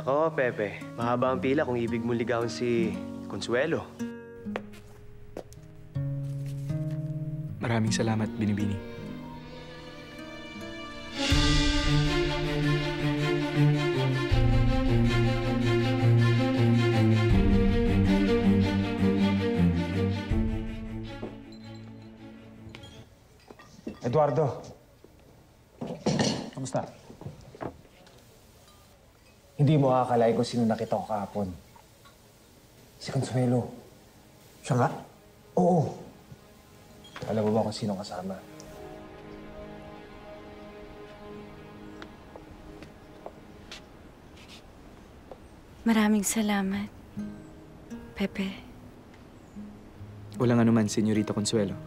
Nako, Pepe. Mahaba ang pila kung ibig mong ligawan si Consuelo. Maraming salamat, Binibini. Eduardo. Kamusta? Hindi mo akalain kung sino nakita ko kahapon. Si Consuelo. Siya nga? Oo. Alam mo ba kung sino kasama? Maraming salamat, Pepe. Walang anuman, Senyorita Consuelo.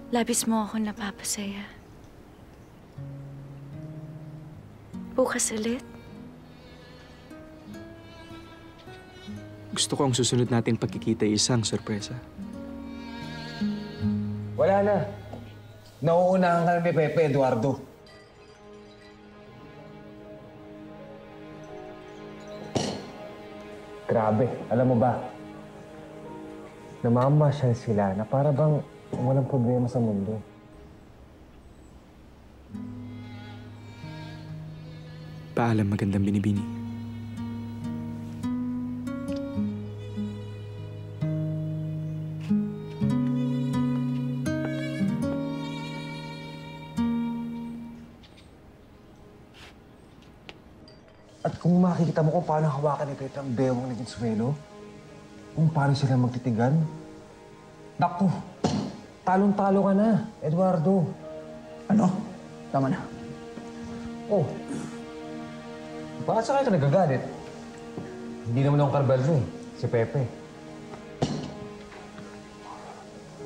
Labis mo ako napapasaya. Bukas ulit. Gusto ko ang susunod nating pagkikita ay isang sorpresa. Wala na. Nauunahan ka na ni Pepe, Eduardo. Grabe, alam mo ba? Namamasyal sila na para bang walang problema sa mundo. Paalam, magandang Binibini. At kung makikita mo kung paano hawakan ni Pepe ang bewang ni Consuelo, kung paano sila magtitigan, naku, talong-talo ka na, Eduardo. Ano? Tama na. Oh. Bakit sa kayo ka nagagalit? Hindi naman ako karbal mo eh. Si Pepe.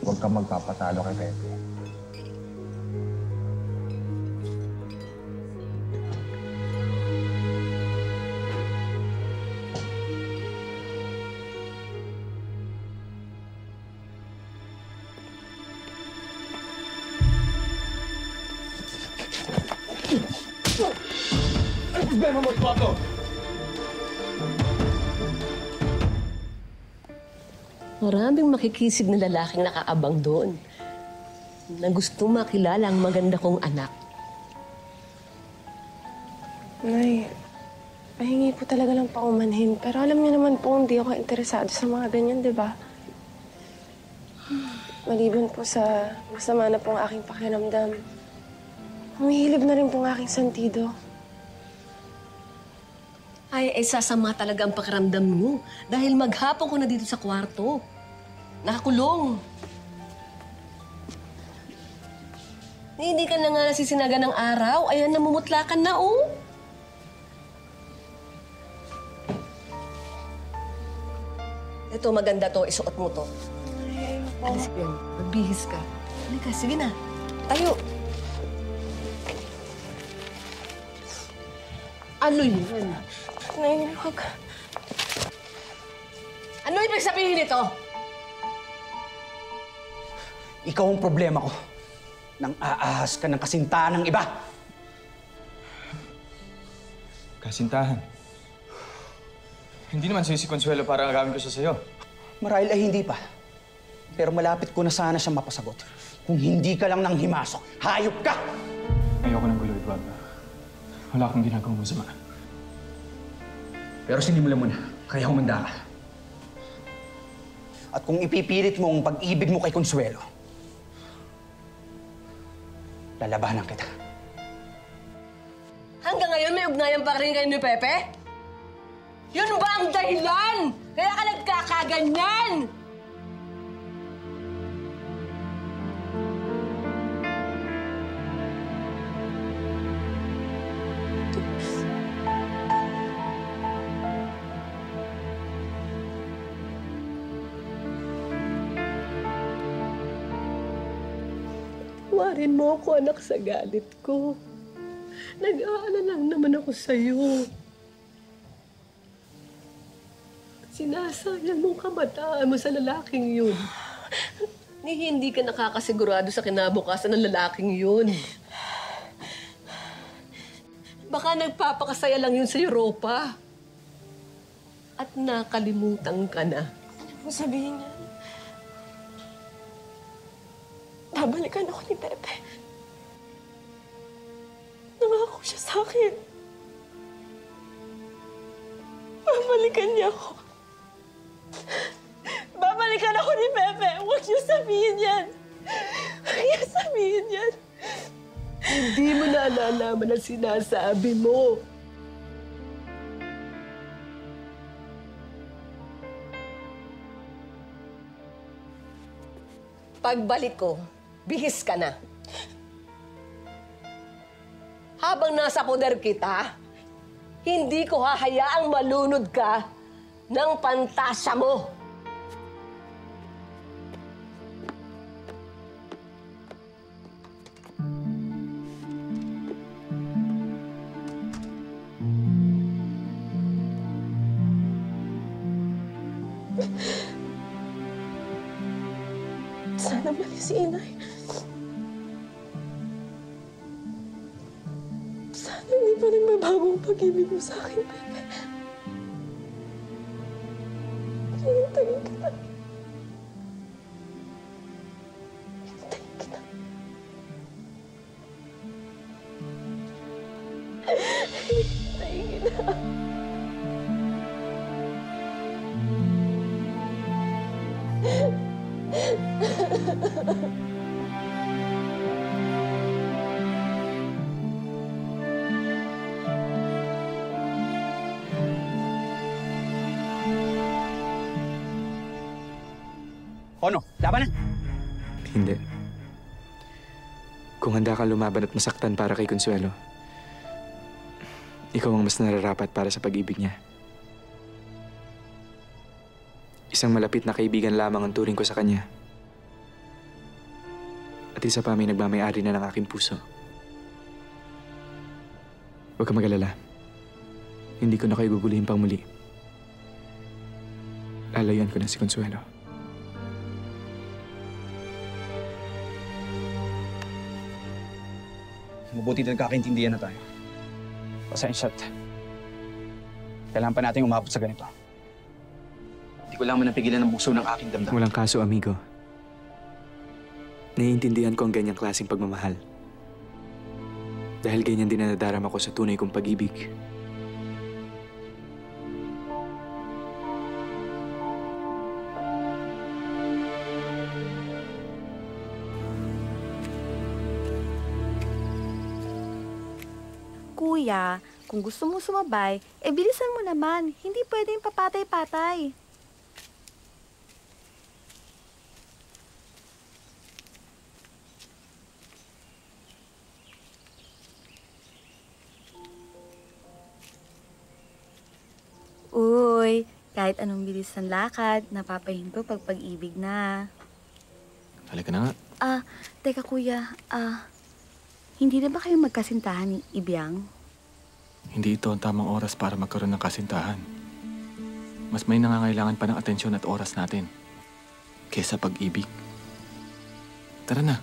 Huwag kang magpapatalo kay Pepe. Problema mo, Eduardo! Maraming makikisig na lalaking nakaabang doon na gusto makilala ang maganda kong anak. Nay, pahingi po talaga lang paumanhin. Pero alam niyo naman po, hindi ako interesado sa mga ganyan, di ba? Maliban po sa masama na pong aking pakiramdam, humihilib na rin pong aking sentido. Ay, sasama talaga ang pakiramdam mo dahil maghapon ko na dito sa kwarto. Nakakulong. Hindi ka na nga nasisinaga ng araw. Ayan, namumutla ka na, oh. Ito, maganda to. Isuot mo to. Ay, ayoko. Alis yan. Magbihis ka. Halika, sige na. Tayo. Ano yun? Nay, huwag. Ano ibig sabihin nito? Ikaw ang problema ko. Nang aahas ka ng kasintahan ng iba. Kasintahan. Hindi naman si Consuelo para agawin ko siya sa'yo. Marahil ay hindi pa. Pero malapit ko na sana siyang mapasagot. Kung hindi ka lang nang himasok, hayop ka! Ayoko ng gulo, Eduardo. Wala akong ginagawang masama. Pero sinimulan mo na, kaya humanda ka. At kung ipipilit mo ang pag-ibig mo kay Consuelo, lalabanan kita. Hanggang ngayon may ugnayan pa rin kayo ni Pepe? Yun ba ang dahilan? Kaya ka nagkakaganyan? Tawarin mo ako, anak, sa galit ko. Nag-aalala lang naman ako sa'yo. Sinasayang mong kabataan mo sa lalaking yun. Hindi ka nakakasigurado sa kinabukasan ng lalaking yun. Baka nagpapakasaya lang yun sa Europa. At nakalimutan ka na. Ano mo sabihin niya? Babalikan ako ni Pepe. Nangako siya sa akin. Babalikan niya ako. Babalikan ako ni Pepe. Huwag niyo sabihin yan. Huwag niyo sabihin yan. Hindi mo na nalaman ang sinasabi mo. Pagbalik ko, bihis ka na. Habang nasa poder kita, hindi ko hahayaang malunod ka ng pantasya mo. Sana mali si Inay. Sana hindi pa rin mabago ang pag-ibig mo sa akin, Pepe. Hintayin kita. Hintayin kita. Hintayin kita. Ano? Laban na! Hindi. Kung handa ka lumaban at masaktan para kay Consuelo, ikaw ang mas nararapat para sa pag-ibig niya. Isang malapit na kaibigan lamang ang turing ko sa kanya. At isa pa, may nagmamayari na ng aking puso. Huwag ka mag-alala. Hindi ko na kayo guguluhin pang muli. Lalayuan ko na si Consuelo. Mabuti na nagkakaintindihan na tayo. Pasensya't. Kailangan pa natin umabot sa ganito. Hindi ko lang manapigilan ang bukso ng aking damdamin. Walang kaso, amigo. Naiintindihan ko ang ganyang klaseng pagmamahal. Dahil ganyan din nadadarama ko sa tunay kong pag-ibig. Kuya, kung gusto mo sumabay, bilisan mo naman. Hindi pwedeng papatay-patay. Uy, kahit anong bilis ng lakad, napapahinto pag pag-ibig na. Halika na nga. Teka kuya, hindi na ba kayo magkasintahan ni Ibiang? Hindi ito ang tamang oras para magkaroon ng kasintahan. Mas may nangangailangan pa ng atensyon at oras natin kesa pag-ibig. Tara na.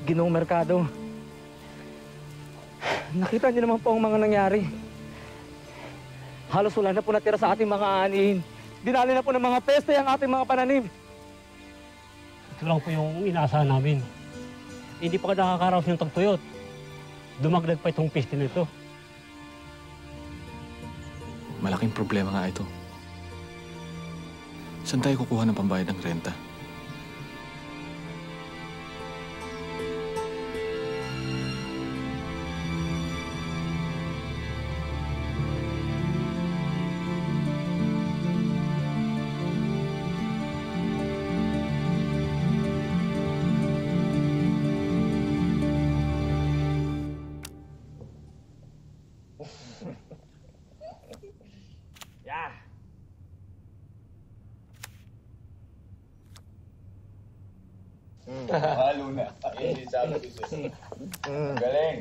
Ginoong Mercado. Nakita niyo naman po ang mga nangyari. Halos wala na po natira sa ating mga anihin. Dinali na po ng mga peste ang ating mga pananim. Ito lang po yung inaasahan namin. Hindi pa ka nakakaraos ng tagtuyot. Dumagdag pa itong peste nito. Malaking problema nga ito. Saan tayo kukuha ng pambayad ng renta? Halo na. Hindi sabi ko sa'yo. Galing.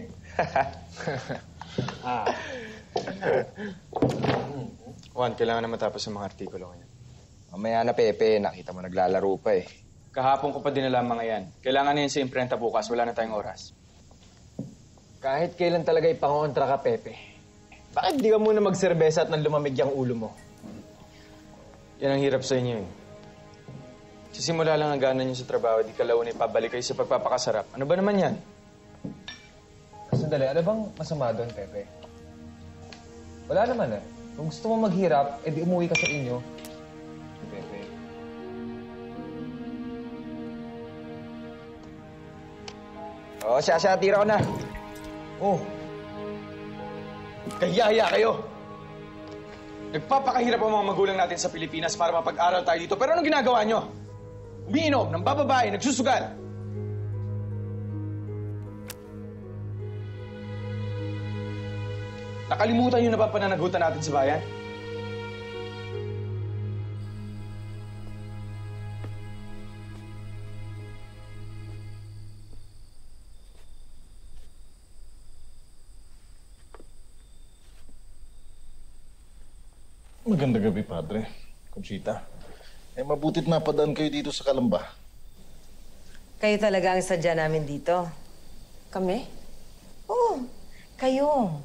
Juan, kailangan na matapos ang mga artikulo ngayon. Mamaya na, Pepe. Nakita mo naglalaro pa eh. Kahapon ko pa dinala ang mga yan. Kailangan na yun sa imprenta bukas. Wala na tayong oras. Kahit kailan talaga ipangontra ka, Pepe. Bakit di ka muna magserbesa at nang lumamig yung ulo mo? Yan ang hirap sa inyo eh. Sa simula lang ang gana niyo sa trabaho, di kalaunan ipabalik kayo sa pagpapakasarap. Ano ba naman yan? Sandali, ano bang masama doon, Pepe? Wala naman eh. Kung gusto mo maghirap, edi umuwi ka sa inyo. Pepe. Oo, siya, tira ko na. Oh, Kayaya kayo! Nagpapakahirap ang mga magulang natin sa Pilipinas para mapag-aral tayo dito. Pero anong ginagawa nyo? Umiinom, ng bababae, nagsusugal. Nakalimutan nyo na ba ang pananagutan natin sa bayan? Magandang gabi, Padre. Conchita. Mabutit napadaan kayo dito sa Kalamba. Kayo talaga ang sadya namin dito. Kami? Oo, kayo.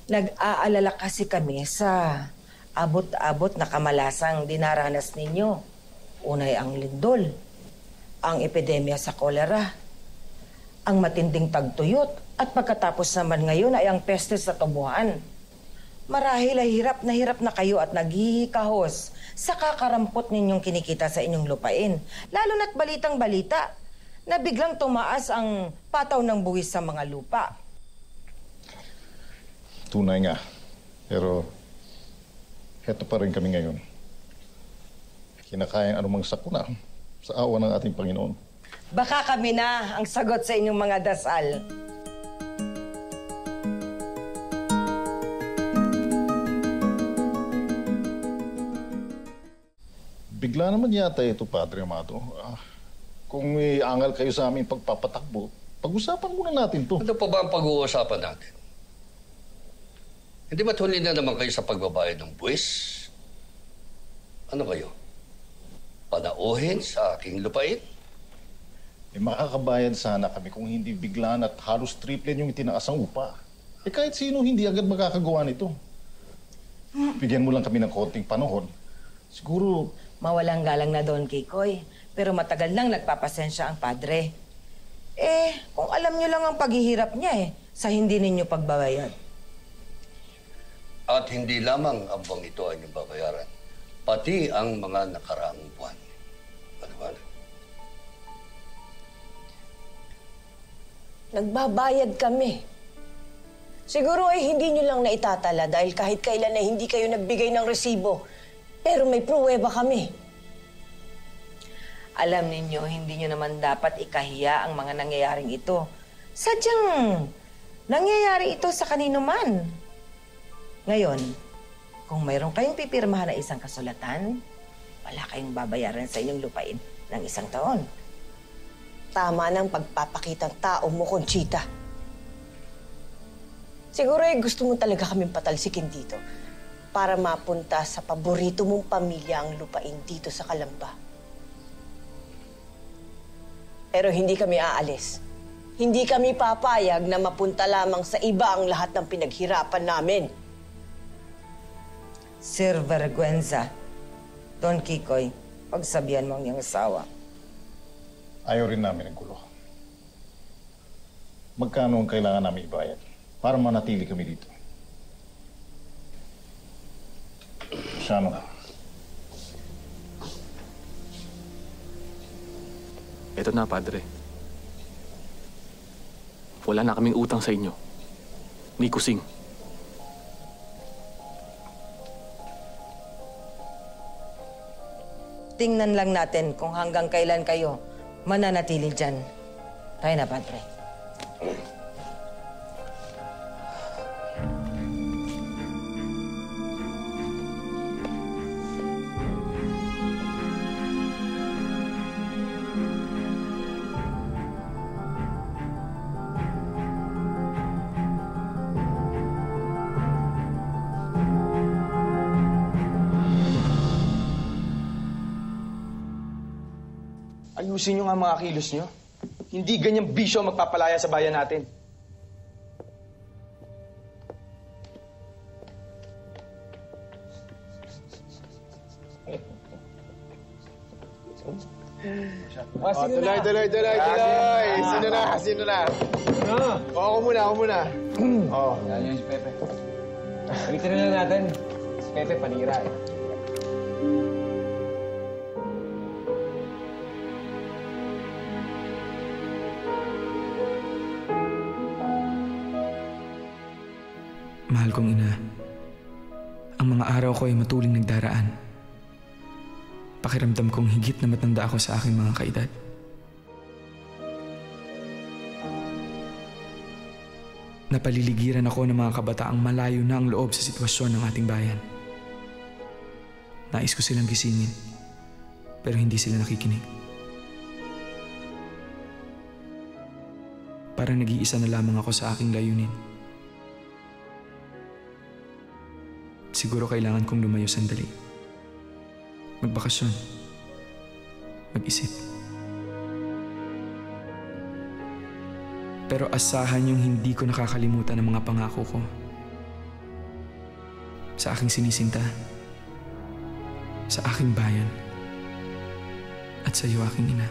Nag-aalala kasi kami sa abot-abot na kamalasang dinaranas ninyo. Unay ang lindol, ang epidemya sa kolera, ang matinding tagtuyot, at pagkatapos naman ngayon ay ang peste sa tubuhan. Marahil ay hirap na kayo at naghihikahos sa kakarampot ninyong kinikita sa inyong lupain. Lalo na't balitang-balita na biglang tumaas ang pataw ng buwis sa mga lupa. Tunay nga. Pero, heto pa rin kami ngayon. Kinakain anumang sakuna sa awa ng ating Panginoon. Baka kami na ang sagot sa inyong mga dasal. Bigla naman yata ito, Padre Amado. Kung may angal kayo sa aming pagpapatakbo, pag-usapan muna natin to. Ano pa ba ang pag-uusapan natin? Hindi ba't huli na naman kayo sa pagbabayad ng buwis? Ano kayo? Panauhin sa aking lupain? Makakabayad sana kami kung hindi biglaan at halos triple yung itinaas ang upa. Kahit sino hindi agad makakagawa nito. Bigyan mo lang kami ng konting panahon. Siguro... Mawalang galang na doon, Kikoy. Pero matagal nang nagpapasensya ang padre. Kung alam niyo lang ang paghihirap niya sa hindi ninyo pagbabayad. At hindi lamang ang buwang ito ay inyong babayaran, pati ang mga nakaraang buwan. Ano ba? Nagbabayad kami. Siguro ay hindi nyo lang naitatala dahil kahit kailan ay hindi kayo nagbigay ng resibo. Pero may pruweba kami. Alam ninyo, hindi nyo naman dapat ikahiya ang mga nangyayaring ito. Sadyang nangyayari ito sa kanino man. Ngayon, kung mayroon kayong pipirmahan na isang kasulatan, wala kayong babayaran sa inyong lupain ng 1 taon. Tama ng pagpapakitang tao mo, Conchita. Siguro ay gusto mo talaga kaming patalsikin dito para mapunta sa paborito mong pamilya ang lupain dito sa Kalamba. Pero hindi kami aalis. Hindi kami papayag na mapunta lamang sa iba ang lahat ng pinaghirapan namin. Sir Vergüenza, Don Kikoy, pagsabihan mo ang iyong asawa. Ayaw rin namin ng gulo. Magkano ang kailangan namin ibayad para manatili kami dito? Sano? Ito na, Padre. Wala na kaming utang sa inyo. Ni kusing. Tingnan lang natin kung hanggang kailan kayo mananatili dyan. Tayo na, Padre. Ayusin nyo nga mga kilos nyo. Hindi ganyang bisyo ang magpapalaya sa bayan natin. Tuloy. Sino na? Ako muna. Yan yun si Pepe. Ulitin na lang natin. Si Pepe, panira eh. Mahal kong ina, ang mga araw ko ay matuling nagdaraan. Pakiramdam kong higit na matanda ako sa aking mga kaedad. Napaliligiran ako ng mga kabataang malayo na ang loob sa sitwasyon ng ating bayan. Nais ko silang gisingin, pero hindi sila nakikinig. Parang nag-iisa na lamang ako sa aking layunin. Siguro kailangan kong lumayo sandali. Magbakasyon. Mag-isip. Pero asahan yung hindi ko nakakalimutan ang mga pangako ko. Sa aking sinisinta. Sa aking bayan. At sa iyo, aking ina.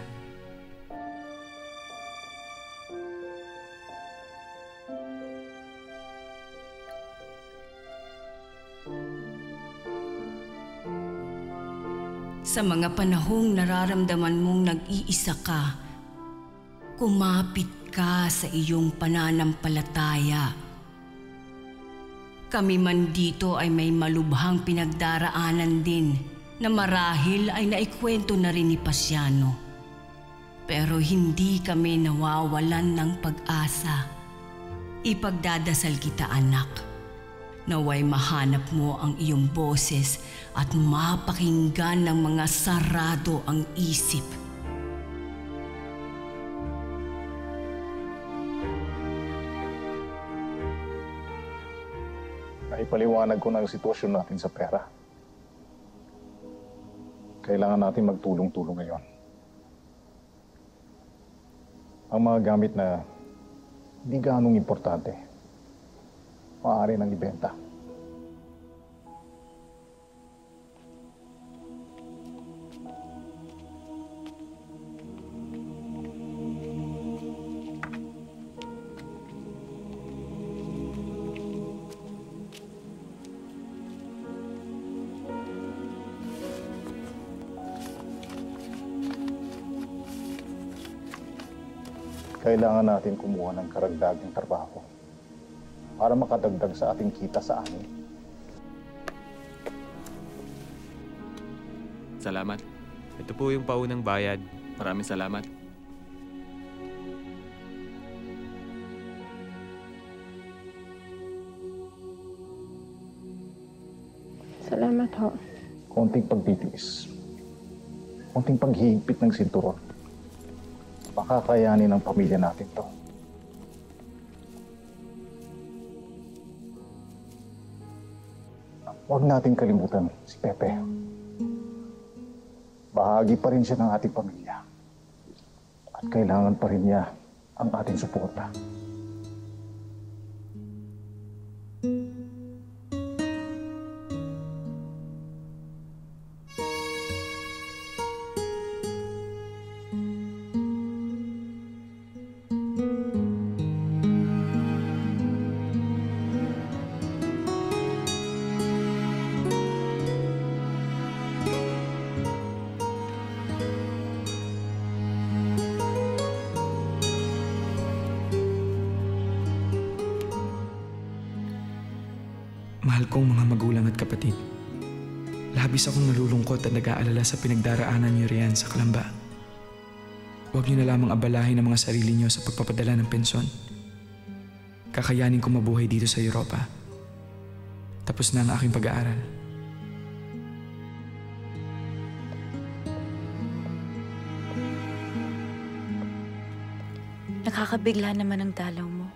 Sa mga panahong nararamdaman mong nag-iisa ka, kumapit ka sa iyong pananampalataya. Kami man dito ay may malubhang pinagdaraanan din na marahil ay naikwento na rin ni Pasiano. Pero hindi kami nawawalan ng pag-asa. Ipagdadasal kita, anak. Naway mahanap mo ang iyong boses at mapakinggan ng mga sarado ang isip. Naipaliwanag ko na ang sitwasyon natin sa pera. Kailangan natin magtulong-tulong ngayon. Ang mga gamit na hindi ganong importante, maaari nang ibenta. Kailangan natin kumuha ng karagdagang trabaho para makadagdag sa ating kita sa amin. Salamat. Ito po yung paunang bayad. Maraming salamat. Salamat ho. Konting pagtitiis. Konting paghihigpit ng sinturon. Makakayanin ng pamilya natin to. Huwag natin kalimutan si Pepe. Bahagi pa rin siya ng ating pamilya. At kailangan pa rin niya ang ating suporta. Mahal kong mga magulang at kapatid. Labis akong nalulungkot at nag-aalala sa pinagdaraanan niyo riyan sa Kalamba. Huwag niyo na lamang abalahin ang mga sarili niyo sa pagpapadala ng pensyon. Kakayanin kong mabuhay dito sa Europa. Tapos na ang aking pag-aaral. Nakakabigla naman ang dalaw mo.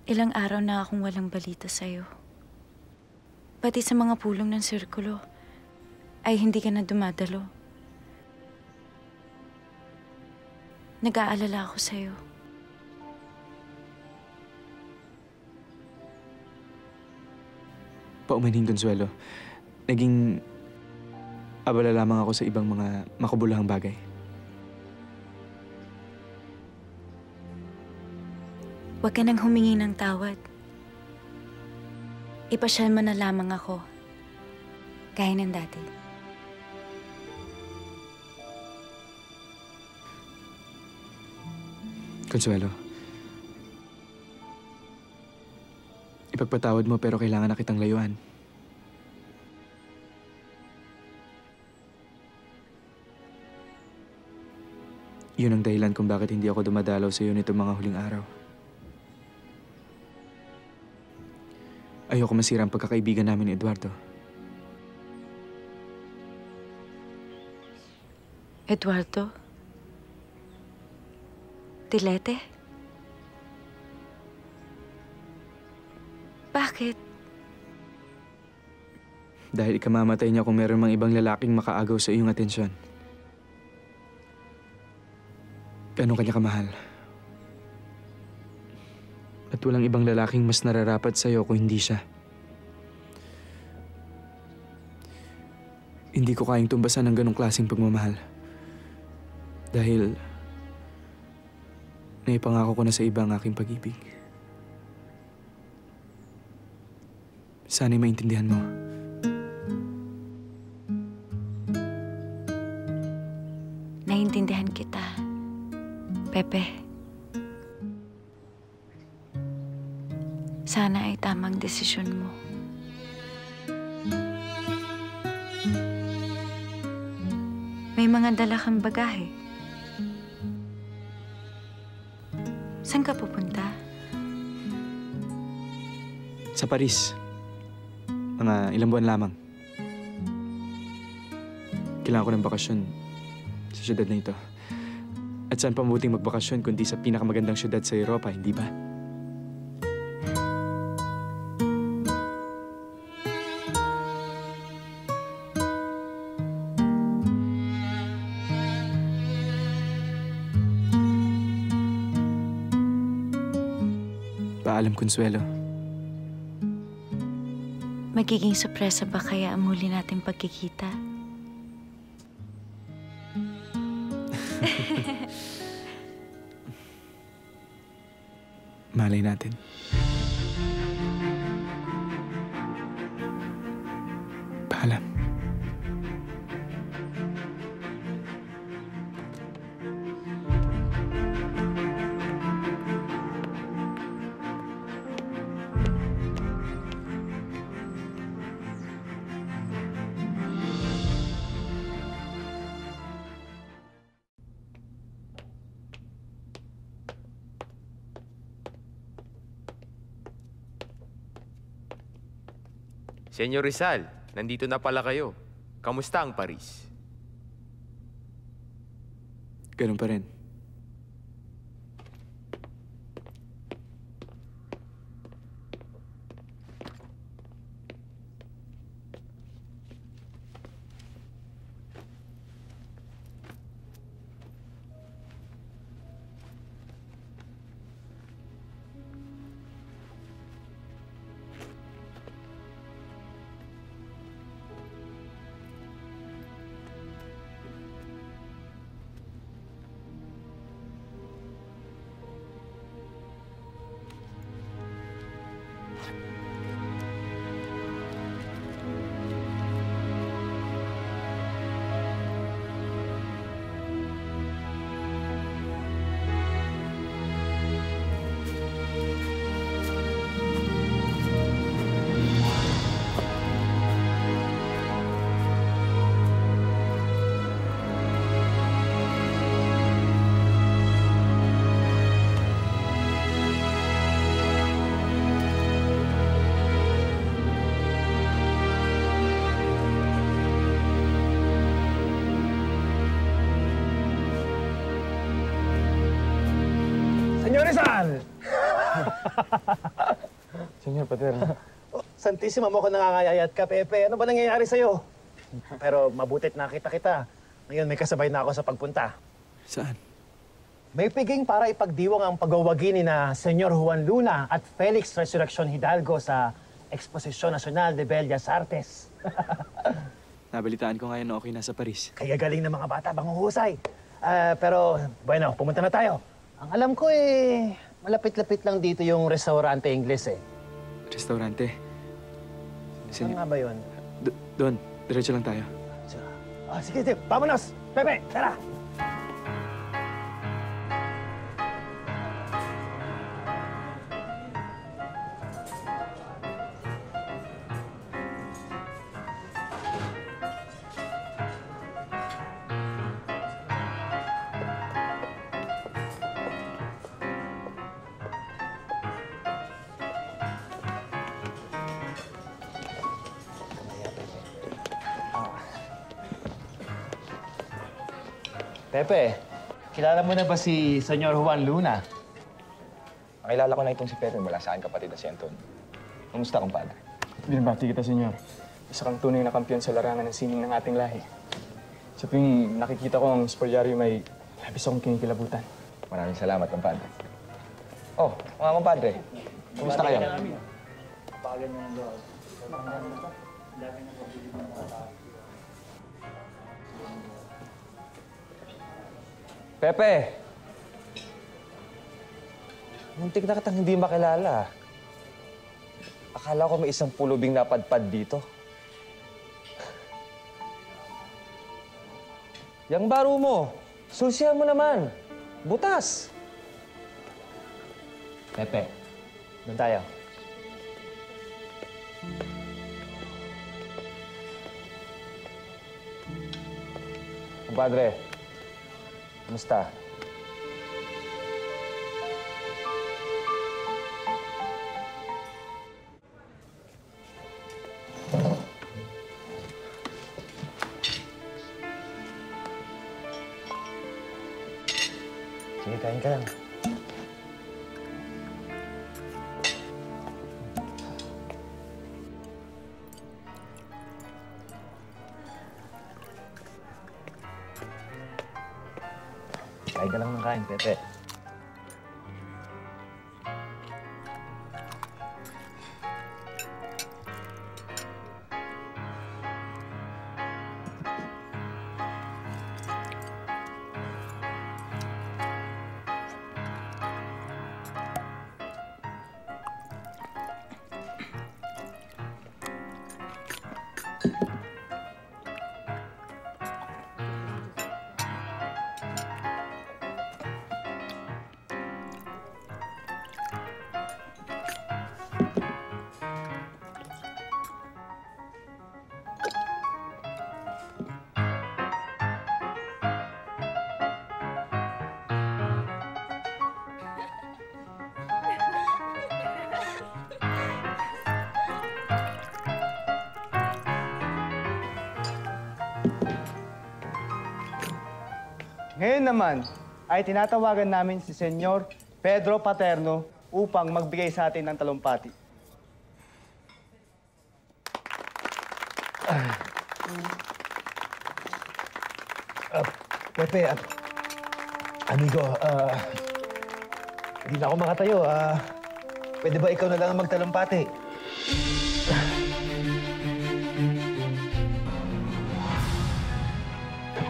Ilang araw na akong walang balita sa'yo. Pati sa mga pulong ng sirkulo ay hindi ka na dumadalo. Nag-aalala ako sa'yo. Paumanhin, Consuelo. Naging abala lamang ako sa ibang mga makabuluhang bagay. Huwag ka nang humingi ng tawad. Ipasyal mo na lamang ako. Gaya ng dati. Consuelo. Ipagpatawad mo pero kailangan na kitang layuan. Yun ang dahilan kung bakit hindi ako dumadalaw sa iyo nitong mga huling araw. Ayoko masira ang pagkakaibigan namin ni Eduardo. Eduardo? Tilete? Bakit? Dahil ikamamatay niya kung meron mang ibang lalaking makaagaw sa iyong atensyon. Ganun kanya kamahal. At walang ibang lalaking mas nararapat sa'yo kung hindi siya. Hindi ko kayang tumbasan ng ganong klaseng pagmamahal. Dahil naipangako ko na sa iba ang aking pag-ibig. Sana'y maintindihan mo. Naiintindihan kita, Pepe. Sana ay tamang desisyon mo. May mga dala kang bagahe. Saan ka pupunta? Sa Paris. Mga ilang buwan lamang. Kailangan ko ng bakasyon sa syudad na ito. At saan pa mabuting magbakasyon kundi sa pinakamagandang syudad sa Europa, hindi ba? Paalam, Consuelo. Magiging sorpresa ba kaya ang huli nating pagkikita? Malay natin. Paalam. Senyor Rizal, nandito na pala kayo. Kamusta ang Paris? Ganun pa rin. Senyor Rizal! Senyor Paterno. Santisima mo ko nangangayayat ka, Pepe. Ano ba nangyayari sa'yo? Pero mabutit nakita kita. Ngayon may kasabay na ako sa pagpunta. Saan? May piging para ipagdiwang ang pagwawagi ni na Senyor Juan Luna at Felix Resurrección Hidalgo sa Exposición Nacional de Bellas Artes. Nabalitaan ko ngayon na okay nasa Paris. Kaya galing ng mga bata, banguhusay. Pero, bueno, pumunta na tayo. Ang alam ko malapit-lapit lang dito yung restaurante Ingles Restaurante? Saan nga ba yun? Doon, diretso lang tayo. Sige, vamonos! Pepe, tara! Pepe, kilala mo na ba si Senyor Juan Luna? Nakilala ko na itong si Pepe mula sa aking kapatid na si Anton. Kumusta, kumpadre? Binabati kita, senyor. Isa kang tunay na kampiyon sa larangan ng sining ng ating lahi. Sa tuwing nakikita ko ang spolyaryo, may labis akong kinikilabutan. Maraming salamat, kumpadre. Oh, mga kumpadre, kumusta kayo? Pepe! Muntik na kitang hindi makilala. Akala ko may isang pulubing napadpad dito. Yang baro mo, sulsihan mo naman. Butas! Pepe, doon tayo. Kumpadre, kumusta? Sige, kain ka lang. Kain ka lang ng kain, Pepe. Ngayon naman ay tinatawagan namin si Senyor Pedro Paterno upang magbigay sa atin ng talumpati. Pepe, amigo, hindi na ako makatayo. Pwede ba ikaw na lang ang magtalumpati?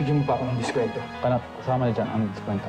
Bigyan mo pa ako ng diskwento. Panat, kasama na dyan ang diskwento.